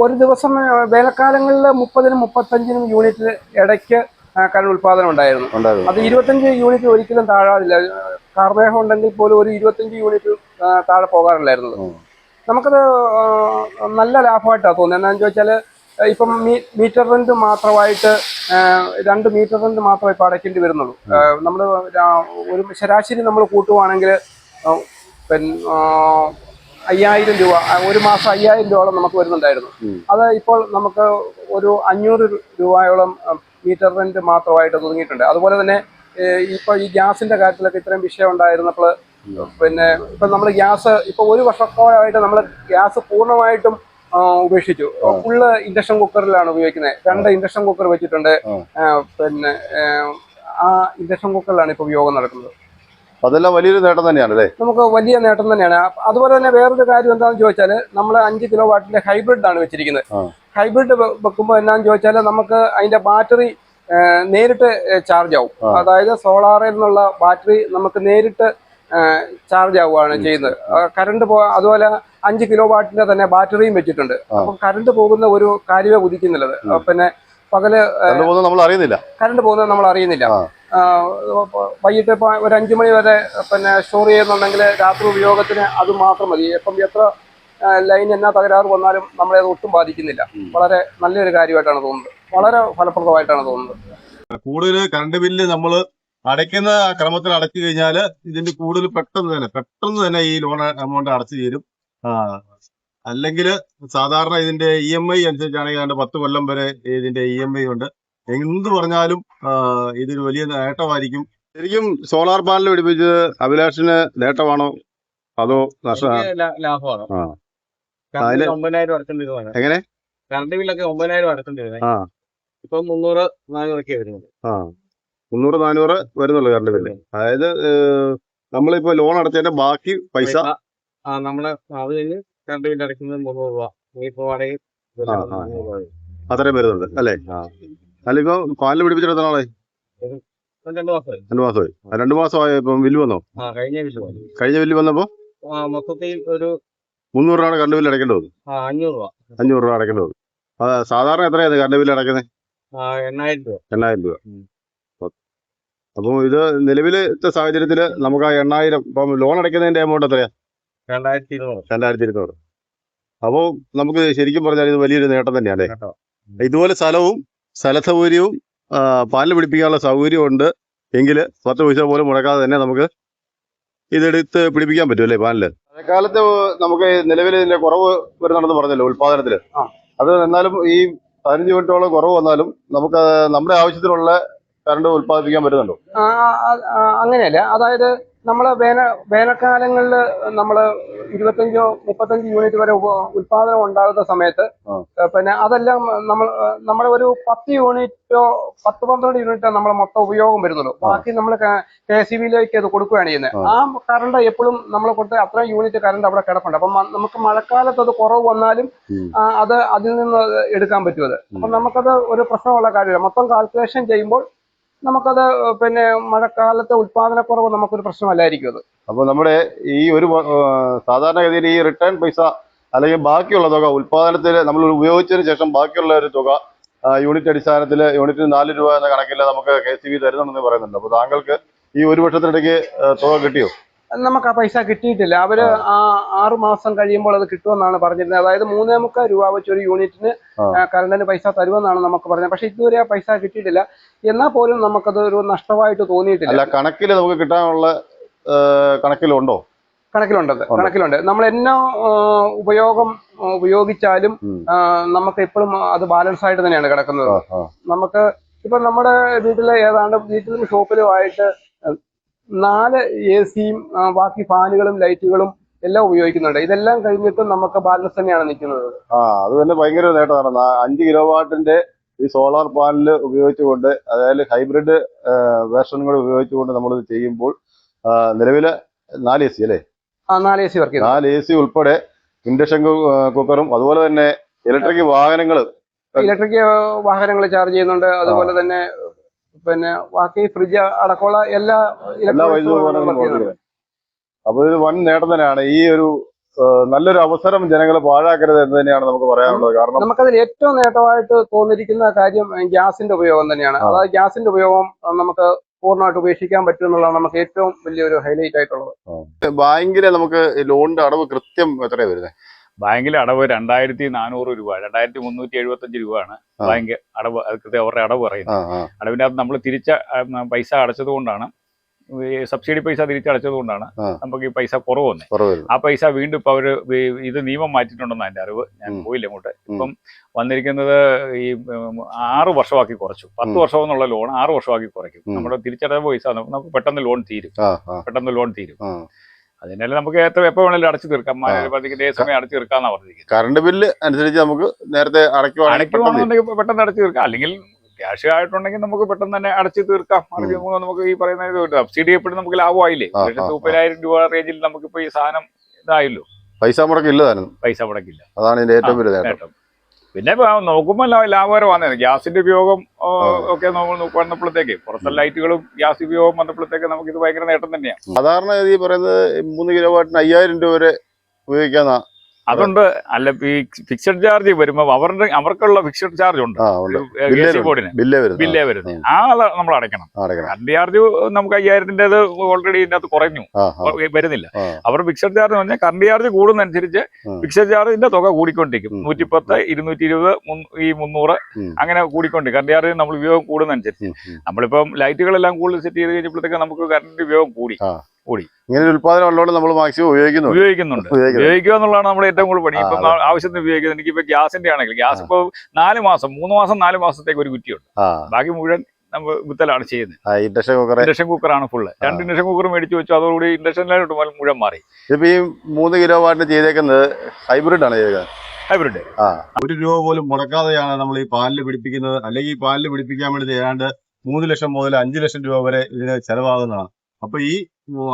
ഒരു ദിവസം? വേനൽക്കാലങ്ങളിൽ 30-35 യൂണിറ്റ് ഇടയ്ക്ക് കറണ്ട് ഉത്പാദനം ഉണ്ടായിരുന്നു. അത് 25 യൂണിറ്റ് ഒരിക്കലും താഴാറില്ല. കാർമേഘം ഉണ്ടെങ്കിൽ പോലും ഒരു 25 യൂണിറ്റ് താഴെ പോകാറില്ലായിരുന്നത്. നമുക്കത് നല്ല ലാഭമായിട്ടാണ് തോന്നുന്നത്. എന്താണെന്ന് ചോദിച്ചാൽ ഇപ്പം മീറ്റർ റെന്റ് മാത്രമായിട്ട് 2 മീറ്റർ റെന്റ് മാത്രമേ ഇപ്പോൾ അടയ്ക്കേണ്ടി വരുന്നുള്ളൂ. നമ്മൾ ഒരു ശരാശരി നമ്മൾ കൂട്ടുവാണെങ്കിൽ പിന്നെ 5,000 രൂപ ഒരു മാസം 5,000 രൂപയോളം നമുക്ക് വരുന്നുണ്ടായിരുന്നു. അത് ഇപ്പോൾ നമുക്ക് ഒരു 500 രൂപയോളം മീറ്റർ റെന്റ് മാത്രമായിട്ട് തുടങ്ങിയിട്ടുണ്ട്. അതുപോലെ തന്നെ ഇപ്പോൾ ഈ ഗ്യാസിന്റെ കാര്യത്തിലൊക്കെ ഇത്രയും വിഷയം ഉണ്ടായിരുന്നപ്പോൾ പിന്നെ ഇപ്പം നമ്മൾ ഗ്യാസ് ഇപ്പോൾ ഒരു വർഷത്തോളമായിട്ട് നമ്മൾ ഗ്യാസ് പൂർണ്ണമായിട്ടും ഉപേക്ഷിച്ചു. ഫുള്ള് ഇൻഡക്ഷൻ കുക്കറിലാണ് ഉപയോഗിക്കുന്നത്. 2 ഇൻഡക്ഷൻ കുക്കർ വെച്ചിട്ടുണ്ട്. പിന്നെ ആ ഇൻഡക്ഷൻ കുക്കറിലാണ് ഇപ്പോൾ ഉപയോഗം നടക്കുന്നത്. അതെല്ലാം വലിയൊരു നേട്ടം തന്നെയാണ് അല്ലേ? നമുക്ക് വലിയ നേട്ടം തന്നെയാണ്. അതുപോലെ തന്നെ വേറൊരു കാര്യം എന്താണെന്ന് ചോദിച്ചാൽ നമ്മൾ 5 കിലോ വാട്ടിന്റെ ഹൈബ്രിഡ് ആണ് വെച്ചിരിക്കുന്നത്. ഹൈബ്രിഡ് വെക്കുമ്പോൾ എന്താണെന്ന് ചോദിച്ചാൽ നമുക്ക് അതിന്റെ ബാറ്ററി നേരിട്ട് ചാർജ് ആവും. അതായത് സോളാറിൽ നിന്നുള്ള ബാറ്ററി നമുക്ക് നേരിട്ട് ചാർജ് ആവുകയാണ് ചെയ്യുന്നത്. കറണ്ട് അതുപോലെ 5 കിലോ വാട്ടിന്റെ തന്നെ ബാറ്ററിയും വെച്ചിട്ടുണ്ട്. അപ്പം കറണ്ട് പോകുന്ന ഒരു കാര്യമേ ഉദിക്കുന്നില്ലത്. പിന്നെ പകല് കറണ്ട് പോകുന്നത് നമ്മൾ അറിയുന്നില്ല. വൈകിട്ട് ഇപ്പോൾ ഒരു 5 മണി വരെ പിന്നെ സ്റ്റോർ ചെയ്യുന്നുണ്ടെങ്കിൽ രാത്രി ഉപയോഗത്തിന് അത് മാത്രം മതി. എപ്പം എത്ര ലൈൻ എന്നാ തകരാറ് വന്നാലും നമ്മളെ അത് ഒട്ടും ബാധിക്കുന്നില്ല. വളരെ നല്ലൊരു കാര്യമായിട്ടാണ് തോന്നുന്നത്. വളരെ ഫലപ്രദമായിട്ടാണ് തോന്നുന്നത്. കൂടുതൽ കറണ്ട് ബില്ല് നമ്മൾ അടയ്ക്കുന്ന ക്രമത്തിൽ അടച്ചു കഴിഞ്ഞാൽ ഇതിന്റെ കൂടുതൽ പെട്ടെന്ന് തന്നെ ഈ ലോൺ എമൗണ്ട് അടച്ചു തീരും. അല്ലെങ്കിൽ സാധാരണ ഇതിന്റെ EMI അനുസരിച്ചാണെങ്കിൽ 10 കൊല്ലം വരെ ഇതിന്റെ EMI ഉണ്ട്. എന്ത് പറഞ്ഞാലും ഇതൊരു വലിയ നേട്ടമായിരിക്കും. ശരിക്കും സോളാർ പാനൽ പിടിപ്പിച്ചത് അഭിലാഷിന് നേട്ടമാണോ അതോ ലാഭമാണോ? 9,000 അടക്കേണ്ടിരുന്നതാണ്. എങ്ങനെ? കറണ്ട് ബില്ലൊക്കെ 9,000 അടക്കേണ്ടിരുന്നത്. ഇപ്പൊ 300-400 ഒക്കെ വരുന്നത്. 300-400 വരുന്നുള്ളൂ കറണ്ട് ബില്ല്. അതായത് നമ്മളിപ്പോ ലോൺ അടച്ചതിന്റെ ബാക്കി പൈസ നമ്മള് അത് കഴിഞ്ഞ് കറണ്ട് ബില്ല് അടയ്ക്കുന്നത് 300 രൂപ. ഇപ്പൊ വാടകയും അത്രയും വരുന്നുണ്ട് അല്ലേ? അല്ല ഇപ്പൊ പാലിൽ പിടിപ്പിച്ചിട്ട് എത്ര നാളായി? 2 മാസമായി. 2 മാസമായി. 2 മാസമായ ഇപ്പം ബില്ല് വന്നോ? കഴിഞ്ഞ ബില്ല് വന്നപ്പോ മൊത്തത്തിൽ ഒരു 300 രൂപയാണ് കറണ്ട് ബില്ല് അടയ്ക്കേണ്ടി വന്നു. 500 രൂപ. 500 രൂപ അടയ്ക്കേണ്ടി വന്നു. സാധാരണ എത്രയാണ് കറണ്ട് ബില്ല് അടയ്ക്കുന്നത്? 8,000 രൂപ. 8,000 രൂപ. അപ്പോൾ ഇത് നിലവിലത്തെ സാഹചര്യത്തിൽ നമുക്ക് ആ 8,000 ഇപ്പം ലോൺ അടയ്ക്കുന്നതിന്റെ എമൗണ്ട് എത്രയാ? 2,200. അപ്പോൾ നമുക്ക് ശരിക്കും പറഞ്ഞാൽ ഇത് വലിയൊരു നേട്ടം തന്നെയാണ്. ഇതുപോലെ സ്ഥലവും സ്ഥല സൗകര്യവും പാലിൽ പിടിപ്പിക്കാനുള്ള സൗകര്യവും ഉണ്ട് എങ്കിൽ 10 പൈസ പോലും മുടക്കാതെ തന്നെ നമുക്ക് ഇതെടുത്ത് പിടിപ്പിക്കാൻ പറ്റും അല്ലേ പാലില്? മഴക്കാലത്ത് നമുക്ക് നിലവിൽ ഇതിന്റെ കുറവ് വരുന്നുണ്ടെന്ന് പറഞ്ഞല്ലോ ഉത്പാദനത്തില്. അത് എന്നാലും ഈ 15 യൂണിറ്റോളം കുറവ് വന്നാലും നമുക്ക് നമ്മുടെ ആവശ്യത്തിനുള്ള കറണ്ട് ഉത്പാദിപ്പിക്കാൻ പറ്റുന്നുണ്ടോ? അങ്ങനെയല്ല. അതായത് നമ്മള് വേനൽക്കാലങ്ങളിൽ നമ്മൾ 25-35 യൂണിറ്റ് വരെ ഉൽപാദനം ഉണ്ടാകുന്ന സമയത്ത് പിന്നെ അതെല്ലാം നമ്മുടെ ഒരു 10 യൂണിറ്റോ 10-12 യൂണിറ്റോ നമ്മളെ മൊത്തം ഉപയോഗം വരുന്നുള്ളൂ. ബാക്കി നമ്മൾ KCBയിലേക്ക് അത് കൊടുക്കുകയാണ് ചെയ്യുന്നത്. ആ കറണ്ട് എപ്പോഴും നമ്മൾ കൊടുത്ത അത്രയും യൂണിറ്റ് കറണ്ട് അവിടെ കിടപ്പുണ്ട്. അപ്പം നമുക്ക് മഴക്കാലത്ത് അത് കുറവ് വന്നാലും അതിൽ നിന്ന് എടുക്കാൻ പറ്റും. അത് അപ്പം നമുക്കത് ഒരു പ്രശ്നമുള്ള കാര്യമില്ല. മൊത്തം കാൽക്കുലേഷൻ ചെയ്യുമ്പോൾ നമുക്കത് പിന്നെ മഴക്കാലത്തെ ഉത്പാദനക്കുറവ് നമുക്കൊരു പ്രശ്നമല്ലായിരിക്കും അത്. അപ്പോൾ നമ്മുടെ ഈ ഒരു സാധാരണഗതിയിൽ ഈ റിട്ടേൺ പൈസ അല്ലെങ്കിൽ ബാക്കിയുള്ള തുക ഉൽപാദനത്തിൽ നമ്മൾ ഉപയോഗിച്ചതിന് ശേഷം ബാക്കിയുള്ള ഒരു തുക യൂണിറ്റ് അടിസ്ഥാനത്തിൽ യൂണിറ്റിന് 4 രൂപ എന്ന കണക്കിൽ നമുക്ക് KCB തരുന്നുണ്ടെന്ന് പറയുന്നുണ്ട്. അപ്പോൾ താങ്കൾക്ക് ഈ ഒരു വർഷത്തിനിടയ്ക്ക് തുക കിട്ടിയോ? നമുക്ക് ആ പൈസ കിട്ടിയിട്ടില്ല. അവര് 6 മാസം കഴിയുമ്പോൾ അത് കിട്ടുമെന്നാണ് പറഞ്ഞിരുന്നത്. അതായത് 3.25 രൂപ വെച്ച് ഒരു യൂണിറ്റിന് കറണ്ടിന് പൈസ തരുമെന്നാണ് നമുക്ക് പറഞ്ഞത്. പക്ഷെ ഇതുവരെ ആ പൈസ കിട്ടിയിട്ടില്ല. എന്നാൽ പോലും നമുക്കത് ഒരു നഷ്ടമായിട്ട് തോന്നിയിട്ടില്ല. അല്ല, കണക്കിൽ നമുക്ക് കിട്ടാനുള്ള കണക്കിലുണ്ടോ? കണക്കിലുണ്ട്. നമ്മൾ എന്നോ ഉപയോഗിച്ചാലും നമുക്ക് എപ്പോഴും അത് ബാലൻസ് ആയിട്ട് തന്നെയാണ് കിടക്കുന്നത്. നമുക്ക് ഇപ്പൊ നമ്മുടെ വീട്ടിലും ഷോപ്പിലുമായിട്ട് 4 AC-യും ബാക്കി ഫാനുകളും ലൈറ്റുകളും എല്ലാം ഉപയോഗിക്കുന്നുണ്ട്. ഇതെല്ലാം കഴിഞ്ഞിട്ടും നമുക്ക് ബാലൻസ് തന്നെയാണ് നിൽക്കുന്നത്. അത് തന്നെ ഭയങ്കര നേട്ടമാണ്. 5 കിലോവാട്ടിന്റെ ഈ സോളാർ പാനൽ ഉപയോഗിച്ചുകൊണ്ട്, അതായത് ഹൈബ്രിഡ് വേർഷൻ കൂടെ ഉപയോഗിച്ചുകൊണ്ട് നമ്മളിത് ചെയ്യുമ്പോൾ നിലവിലെ 4 AC അല്ലേ? 4 AC വർക്ക് ചെയ്യും. 4 AC ഉൾപ്പെടെ ഇൻഡക്ഷൻ കുക്കറും അതുപോലെ തന്നെ ഇലക്ട്രിക് വാഹനങ്ങൾ ചാർജ് ചെയ്യുന്നുണ്ട്. അതുപോലെ തന്നെ പിന്നെ ബാക്കി ഫ്രിഡ്ജ് അടക്കമുള്ള എല്ലാ അപ്പൊ ഇത് വൻ നേട്ടം തന്നെയാണ്. ഈ ഒരു നല്ലൊരു അവസരം ജനങ്ങൾ പാഴാക്കരുത് എന്ന് തന്നെയാണ് നമുക്ക് പറയാനുള്ളത്. കാരണം നമുക്കതിൽ ഏറ്റവും നേട്ടമായിട്ട് തോന്നിയിരിക്കുന്ന കാര്യം ഗ്യാസിന്റെ ഉപയോഗം തന്നെയാണ്. അതായത് ഗ്യാസിന്റെ ഉപയോഗം നമുക്ക് പൂർണ്ണമായിട്ട് ഉപേക്ഷിക്കാൻ പറ്റും എന്നുള്ളതാണ് നമുക്ക് ഏറ്റവും വലിയൊരു ഹൈലൈറ്റ് ആയിട്ടുള്ളത്. ബാങ്കിലെ നമുക്ക് ലോണിന്റെ അടവ് കൃത്യം എത്രയാണ് വരുന്നത്? ബാങ്കിലെ അടവ് 2400 രൂപ, 2375 രൂപയാണ് ബാങ്ക് അടവ്. കൃത്യം അവരുടെ അടവ് പറയുന്നത്. അടവിന്റെ അകത്ത് നമ്മൾ തിരിച്ച പൈസ അടച്ചത് കൊണ്ടാണ്, സബ്സിഡി പൈസ തിരിച്ചടച്ചത് കൊണ്ടാണ് നമുക്ക് ഈ പൈസ കുറവ് വന്നത്. ആ പൈസ വീണ്ടും ഇപ്പൊ അവര് ഇത് നിയമം മാറ്റിയിട്ടുണ്ടെന്ന് അതിന്റെ അറിവ്. ഞാൻ പോയില്ല അങ്ങോട്ട്. ഇപ്പം വന്നിരിക്കുന്നത് ഈ 6 വർഷമാക്കി കുറച്ചു. 10 വർഷം എന്നുള്ള ലോൺ 6 വർഷമാക്കി കുറയ്ക്കും. നമ്മുടെ തിരിച്ചടവ് പൈസ നമുക്ക് പെട്ടെന്ന് ലോൺ തീരും. അതിനാല് നമുക്ക് എപ്പോ വേണമെങ്കിലും അടച്ചു തീർക്കാം. ഇതേ സമയം അടച്ചു തീർക്കാന്നാ പറഞ്ഞിരിക്കുന്നത്. കറണ്ട് ബില്ല് അനുസരിച്ച് നമുക്ക് നേരത്തെ അടയ്ക്കുവാണെന്നുണ്ടെങ്കിൽ പെട്ടെന്ന് അടച്ചു തീർക്കാം. അല്ലെങ്കിൽ ക്യാഷ് ആയിട്ടുണ്ടെങ്കിൽ നമുക്ക് പെട്ടെന്ന് തന്നെ അടച്ചു തീർക്കാം. നമുക്ക് ഈ പറയുന്നത് സബ്സിഡി എപ്പോഴും നമുക്ക് ലാഭമായില്ലേ? 1,30,000 രൂപ റേഞ്ചിൽ നമുക്കിപ്പോ ഈ സാധനം ഇതായല്ലോ. പൈസ മുടക്കില്ല. അതാണ് ഇതിന്റെ ഏറ്റവും വലിയ നേട്ടം. പിന്നെ നോക്കുമ്പോൾ ലാഭകരമാണ്. ഗ്യാസിന്റെ ഉപയോഗം ഒക്കെ നമ്മൾ വന്നപ്പോഴത്തേക്ക് പുറത്തെ ലൈറ്റുകളും ഗ്യാസ് ഉപയോഗം വന്നപ്പോഴത്തേക്ക് നമുക്ക് ഇത് ഭയങ്കര നേട്ടം തന്നെയാണ്. സാധാരണ ഈ പറയുന്നത് 3 കിലോവാട്ടിന് 5000 രൂപ വരെ ഉപയോഗിക്കാന്നാ. അതുണ്ട്. അല്ല, ഈ ഫിക്സഡ് ചാർജ് വരുമ്പോ അവർക്കുള്ള ഫിക്സഡ് ചാർജ് ഉണ്ട്. ബോർഡിന് ബില്ലേ വരുന്നത് ആ നമ്മൾ അടയ്ക്കണം. കറണ്ട് ചാർജ് നമുക്ക് 5000-ന്റേത് ഓൾറെഡി ഇതിനകത്ത് കുറഞ്ഞു വരുന്നില്ല. അവർ ഫിക്സഡ് ചാർജ് പറഞ്ഞാൽ കറണ്ട് ചാർജ് കൂടുന്നതനുസരിച്ച് ഫിക്സഡ് ചാർജിന്റെ തുക കൂടിക്കൊണ്ടിരിക്കും. 110, 220, ഈ 300 അങ്ങനെ കൂടിക്കൊണ്ടിരിക്കും. കറണ്ട് ചാർജ് നമ്മൾ ഉപയോഗം കൂടുന്നതനുസരിച്ച്. നമ്മളിപ്പം ലൈറ്റുകളെല്ലാം കൂടുതൽ സെറ്റ് ചെയ്ത് കഴിഞ്ഞപ്പോഴത്തേക്ക് നമുക്ക് കറണ്ട് ഉപയോഗം കൂടി. ഇങ്ങനെ ഒരു ഉത്പാദനം ഉള്ളതുകൊണ്ട് നമ്മൾ മാക്സിമം ഉപയോഗിക്കുന്നുണ്ട്. ഉപയോഗിക്കുക എന്നുള്ളതാണ് നമ്മുടെ ഏറ്റവും കൂടുതൽ പണി. ഇപ്പം ആവശ്യത്തിന് ഉപയോഗിക്കുന്നത്. എനിക്കിപ്പോ ഗ്യാസിന്റെ ആണെങ്കിൽ ഗ്യാസ് ഇപ്പൊ 4 മാസം 3 മാസം 4 മാസത്തേക്ക് ഒരു കുറ്റിയുണ്ട്. ബാക്കി മുഴുവൻ നമ്മൾ വിത്തലാണ് ചെയ്യുന്നത്. ഇൻഡക്ഷൻ കുക്കറാണ് ഫുള്ള്. 2 ഇൻഡക്ഷൻ കുക്കർ മേടിച്ചു വെച്ചു. അതോടുകൂടി ഇൻഡക്ഷനിലോട്ട് മുഴുവൻ മാറി. ഇപ്പൊ ഈ 3 കിലോവാട്ടിന് ചെയ്തേക്കുന്നത് ഹൈബ്രിഡ് ആണ് ചെയ്തേക്കുന്നത്. ഹൈബ്രിഡ് 1 രൂപ പോലും മുടക്കാതെയാണ് നമ്മൾ ഈ പാലിൽ പിടിപ്പിക്കുന്നത്. അല്ലെങ്കിൽ ഈ പാലിൽ പിടിപ്പിക്കാൻ വേണ്ടി ഏതാണ്ട് 3 ലക്ഷം മുതൽ 5 ലക്ഷം രൂപ വരെ ഇതിന് ചെലവാകുന്നതാണ്. അപ്പൊ ഈ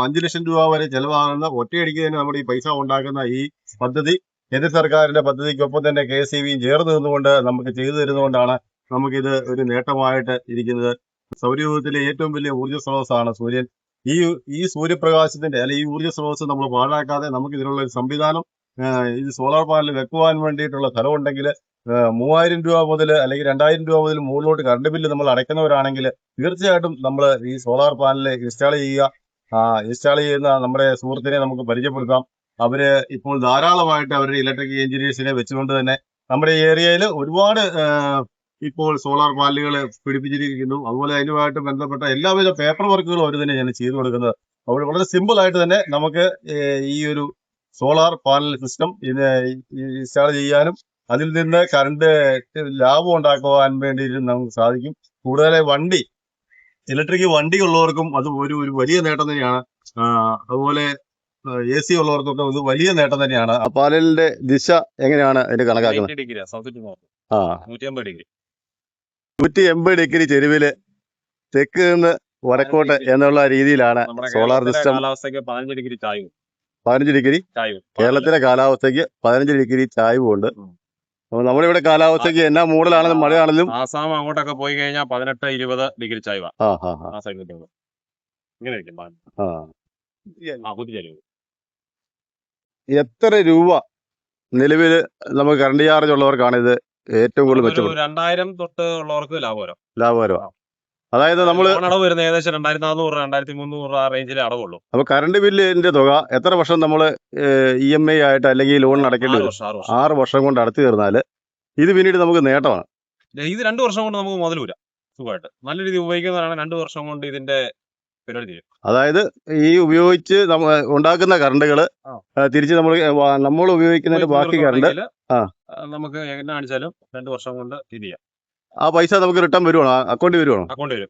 5 ലക്ഷം രൂപ വരെ ചെലവാകുന്ന ഒറ്റയടിക്ക് തന്നെ നമ്മുടെ ഈ പൈസ ഉണ്ടാക്കുന്ന ഈ പദ്ധതി കേന്ദ്ര സർക്കാരിന്റെ പദ്ധതിക്കൊപ്പം തന്നെ KCBയും ചേർന്ന് നിന്നുകൊണ്ട് നമുക്ക് ചെയ്തു തരുന്നതുകൊണ്ടാണ് നമുക്കിത് ഒരു നേട്ടമായിട്ട് ഇരിക്കുന്നത്. സൗരയൂഥത്തിലെ ഏറ്റവും വലിയ ഊർജ്ജ സ്രോതസ്സാണ് സൂര്യൻ. ഈ സൂര്യപ്രകാശത്തിന്റെ അല്ലെങ്കിൽ ഈ ഊർജ്ജ സ്രോതസ് നമ്മൾ പാഴാക്കാതെ നമുക്ക് ഇതിനുള്ള ഒരു സംവിധാനം, ഇത് സോളാർ പാനൽ വെക്കുവാൻ വേണ്ടിയിട്ടുള്ള സ്ഥലമുണ്ടെങ്കിൽ 3000 രൂപ മുതൽ അല്ലെങ്കിൽ 2000 രൂപ മുതൽ മുകളിലോട്ട് കറണ്ട് ബില്ല് നമ്മൾ അടയ്ക്കുന്നവരാണെങ്കിൽ തീർച്ചയായിട്ടും നമ്മൾ ഈ സോളാർ പാനൽ ഇൻസ്റ്റാൾ ചെയ്യുക. ഇൻസ്റ്റാൾ ചെയ്യുന്ന നമ്മുടെ സുഹൃത്തിനെ നമുക്ക് പരിചയപ്പെടുത്താം. അവര് ഇപ്പോൾ ധാരാളമായിട്ട് അവരുടെ ഇലക്ട്രിക് എഞ്ചിനീയേഴ്സിനെ വെച്ചുകൊണ്ട് തന്നെ നമ്മുടെ ഏരിയയിൽ ഒരുപാട് ഇപ്പോൾ സോളാർ പാനലുകൾ പിടിപ്പിച്ചിരിക്കുന്നു. അതുപോലെ അതിനുമായിട്ട് ബന്ധപ്പെട്ട എല്ലാവിധ പേപ്പർ വർക്കുകളും അവർ തന്നെയാണ് ചെയ്തു കൊടുക്കുന്നത്. അപ്പോൾ വളരെ സിമ്പിൾ ആയിട്ട് തന്നെ നമുക്ക് ഈ ഒരു സോളാർ പാനൽ സിസ്റ്റം ഇൻസ്റ്റാൾ ചെയ്യാനും അതിൽ നിന്ന് കറണ്ട് ലാഭം ഉണ്ടാക്കുവാൻ വേണ്ടിയിട്ട് നമുക്ക് സാധിക്കും. കൂടുതൽ ഇലക്ട്രിക് വണ്ടി ഉള്ളവർക്കും അത് ഒരു വലിയ നേട്ടം തന്നെയാണ്. അതുപോലെ AC ഉള്ളവർക്കൊക്കെ ഇത് വലിയ നേട്ടം തന്നെയാണ്. ആ പാനലിന്റെ ദിശ എങ്ങനെയാണ് അതിന് കണക്കാക്കുന്നത്? 90 ഡിഗ്രിയാ, സൗത്ത് ടു നോർത്ത്. ആ 180 ഡിഗ്രി. 180 ഡിഗ്രി ചെരുവില് തെക്ക് നിന്ന് വടക്കോട്ട് എന്നുള്ള രീതിയിലാണ് നമ്മുടെ സോളാർ കേരളത്തിലെ സിസ്റ്റം. കാലാവസ്ഥയ്ക്ക് 15 ഡിഗ്രി ചായും. 15 ഡിഗ്രി കേരളത്തിലെ കാലാവസ്ഥയ്ക്ക് 15 ഡിഗ്രി ചായ്വുണ്ട്. അപ്പൊ നമ്മുടെ ഇവിടെ കാലാവസ്ഥയ്ക്ക് എന്നാ മൂടലാണെങ്കിലും മഴയാണെങ്കിലും ആസാം അങ്ങോട്ടൊക്കെ പോയി കഴിഞ്ഞാൽ 18-20 ഡിഗ്രി ചായവാ ആ സൈഡിൽ. ഇങ്ങനെ ഇരിക്കും കുതിച്ചേരും. എത്ര രൂപ നിലവിൽ നമുക്ക് കറണ്ട് ചാർജ് ഉള്ളവർക്കാണ് ഇത് ഏറ്റവും കൂടുതൽ മെച്ചപ്പെടും? 2000 തൊട്ട് ഉള്ളവർക്ക് ലാഭകരം. ലാഭകരമാണ്. അതായത് നമ്മള് അടവ് വരുന്നത് ഏകദേശം 2400 2300 ആ റേഞ്ചിലെ അടവുള്ളൂ. അപ്പൊ കറണ്ട് ബില്ലിന്റെ തുക എത്ര വർഷം നമ്മള് EMI ആയിട്ട് അല്ലെങ്കിൽ ലോൺ അടയ്ക്കേണ്ടി വരും? 6 വർഷം കൊണ്ട് അടച്ചു തീർന്നാല് ഇത് പിന്നീട് നമുക്ക് നേട്ടമാണ്. ഇത് 2 വർഷം കൊണ്ട് നമുക്ക് മുതൽ വരാം സുഖമായിട്ട്. നല്ല രീതിയിൽ ഉപയോഗിക്കുന്നതാണ് 2 വർഷം കൊണ്ട് ഇതിന്റെ പരിപാടി തീരും. അതായത് ഈ ഉപയോഗിച്ച് ഉണ്ടാക്കുന്ന കറണ്ടുകള് തിരിച്ച് നമ്മൾ ഉപയോഗിക്കുന്നതിന്റെ ബാക്കി കറണ്ട് നമുക്ക് എങ്ങനെ കാണിച്ചാലും 2 വർഷം കൊണ്ട് ഇത് ചെയ്യാം. ആ പൈസ നമുക്ക് റിട്ടേൺ വരുവാണോ? അക്കൗണ്ടിൽ വരുവാണോ? അക്കൗണ്ട് വരും.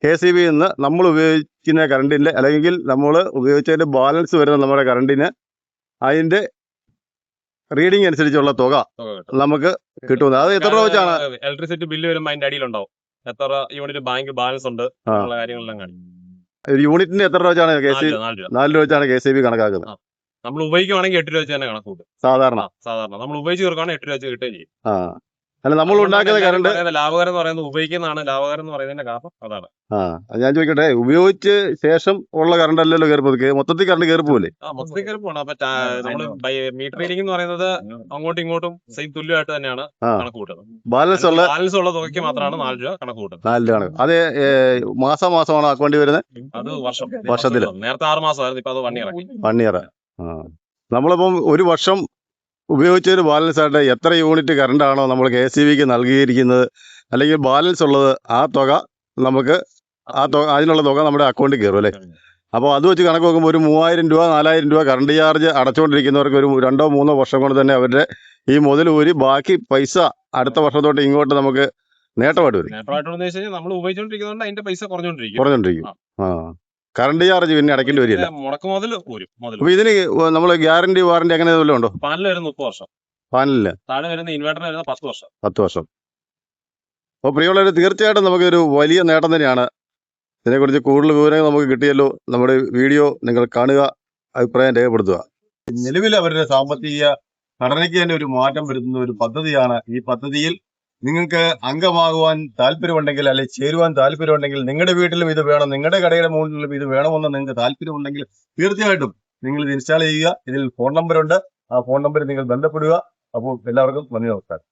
KCB നിന്ന് നമ്മൾ ഉപയോഗിക്കുന്ന കറണ്ടിന്റെ അല്ലെങ്കിൽ നമ്മൾ ഉപയോഗിച്ചതിന്റെ ബാലൻസ് വരുന്ന നമ്മുടെ കറണ്ടിന് അതിന്റെ റീഡിംഗ് അനുസരിച്ചുള്ള തുക നമുക്ക് കിട്ടുന്നത്. അത് എത്ര രൂപ വെച്ചാണ്? ഇലക്ട്രിസിറ്റി ബില്ല് വരുമ്പോൾ അതിന്റെ അടിയിലുണ്ടാവും എത്ര യൂണിറ്റ് ബാങ്ക് ബാലൻസ് ഉണ്ട് എന്നുള്ള കാര്യങ്ങളെല്ലാം കാണിക്കും. ഒരു യൂണിറ്റിന് എത്ര രൂപ വെച്ചാണ് 4 രൂപ വെച്ചാണ് KCB കണക്കാക്കുന്നത്. നമ്മൾ ഉപയോഗിക്കുവാണെങ്കിൽ 8 രൂപ വെച്ച് തന്നെ കണക്ക് കൂട്ടും. സാധാരണ നമ്മൾ ഉപയോഗിച്ച് തീർക്കുകയാണെങ്കിൽ 8 രൂപ വെച്ച് കിട്ടുകയും ചെയ്യും. അല്ല നമ്മൾ ഉണ്ടാക്കുന്ന കറണ്ട് ലാഭകരം എന്ന് പറയുന്നത് ഉപയോഗിക്കുന്നതാണ് ലാഭകരം എന്ന് പറയുന്നതിന്റെ കാരണം അതാണ്. ഞാൻ ചോദിക്കട്ടെ, ഉപയോഗിച്ച് ശേഷം ഉള്ള കറണ്ട് അല്ലല്ലോ കയറിപ്പോ, മൊത്തത്തിൽ കറണ്ട് കയറിപ്പോലെ? മൊത്തത്തിൽ കയറിപ്പോണം. അപ്പൊ നമ്മള് മീറ്റർ റീഡിംഗ് എന്ന് പറയുന്നത് അങ്ങോട്ടും ഇങ്ങോട്ടും സെയിം തുല്യമായിട്ട് തന്നെയാണ് കണക്ക് കൂട്ടുന്നത്. ബാലൻസ് ഉള്ള തുകയ്ക്ക് മാത്രമാണ് 4 രൂപ കണക്ക് കൂട്ടുന്നത്. 4 രൂപ. അതെ, മാസമാണ് അക്കൗണ്ടിൽ വരുന്നത്? അത് വർഷത്തില്. നേരത്തെ 6 മാസമായിരുന്നു, ഇപ്പൊ അത് 1 ഇയർ. 1 ഇയർ. നമ്മളിപ്പം ഒരു വർഷം ഉപയോഗിച്ചൊരു ബാലൻസ് ആയിട്ട് എത്ര യൂണിറ്റ് കറണ്ടാണോ നമ്മൾ KCBക്ക് നൽകിയിരിക്കുന്നത് അല്ലെങ്കിൽ ബാലൻസ് ഉള്ളത്, ആ തുക നമുക്ക് അതിനുള്ള തുക നമ്മുടെ അക്കൗണ്ടിൽ കയറും അല്ലേ? അപ്പോൾ അത് വെച്ച് കണക്ക് നോക്കുമ്പോൾ ഒരു 3000 രൂപ 4000 രൂപ കറണ്ട് ചാർജ് അടച്ചുകൊണ്ടിരിക്കുന്നവർക്ക് ഒരു 2-3 വർഷം കൊണ്ട് തന്നെ അവരുടെ ഈ മുതൽ ഒരു ബാക്കി പൈസ അടുത്ത വർഷത്തോട്ട് ഇങ്ങോട്ട് നമുക്ക് നേട്ടമായിട്ട് വരും. നമ്മൾ ഉപയോഗിച്ചുകൊണ്ടിരിക്കുന്നതുകൊണ്ട് അതിന്റെ പൈസ കുറഞ്ഞോണ്ടിരിക്കും. കറണ്ട് ചാർജ് പിന്നെ അടയ്ക്കേണ്ടി വരില്ല. മുടക്ക് മുതൽ വരും. അപ്പൊ ഇതിന് നമ്മൾ ഗ്യാരണ്ടി വാറണ്ടി അങ്ങനെ വല്ലതും ഉണ്ടോ? പാനൽ വരുന്ന 30 വർഷം, പാനലില് താഴെ വരുന്ന ഇൻവെർട്ടർ വരുന്ന 10 വർഷം. 10 വർഷം. അപ്പോൾ പ്രിയമുള്ളവർ, തീർച്ചയായിട്ടും നമുക്കൊരു വലിയ നേട്ടം തന്നെയാണ്. ഇതിനെക്കുറിച്ച് കൂടുതൽ വിവരങ്ങൾ നമുക്ക് കിട്ടിയല്ലോ. നമ്മുടെ വീഡിയോ നിങ്ങൾ കാണുക, അഭിപ്രായം രേഖപ്പെടുത്തുക. നിലവിൽ അവരുടെ സാമ്പത്തിക ഘടനയ്ക്ക് തന്നെ ഒരു മാറ്റം വരുത്തുന്ന ഒരു പദ്ധതിയാണ്. ഈ പദ്ധതിയിൽ നിങ്ങൾക്ക് അംഗമാകുവാൻ താല്പര്യമുണ്ടെങ്കിൽ അല്ലെങ്കിൽ ചേരുവാൻ താല്പര്യമുണ്ടെങ്കിൽ, നിങ്ങളുടെ വീട്ടിലും ഇത് വേണം, നിങ്ങളുടെ കടയുടെ മുകളിലും ഇത് വേണമെന്ന് നിങ്ങൾക്ക് താല്പര്യമുണ്ടെങ്കിൽ തീർച്ചയായിട്ടും നിങ്ങൾ ഇത് ഇൻസ്റ്റാൾ ചെയ്യുക. ഇതിൽ ഫോൺ നമ്പറുണ്ട്, ആ ഫോൺ നമ്പറിൽ നിങ്ങൾ ബന്ധപ്പെടുക. അപ്പോൾ എല്ലാവർക്കും നന്ദി, നമസ്കാരം.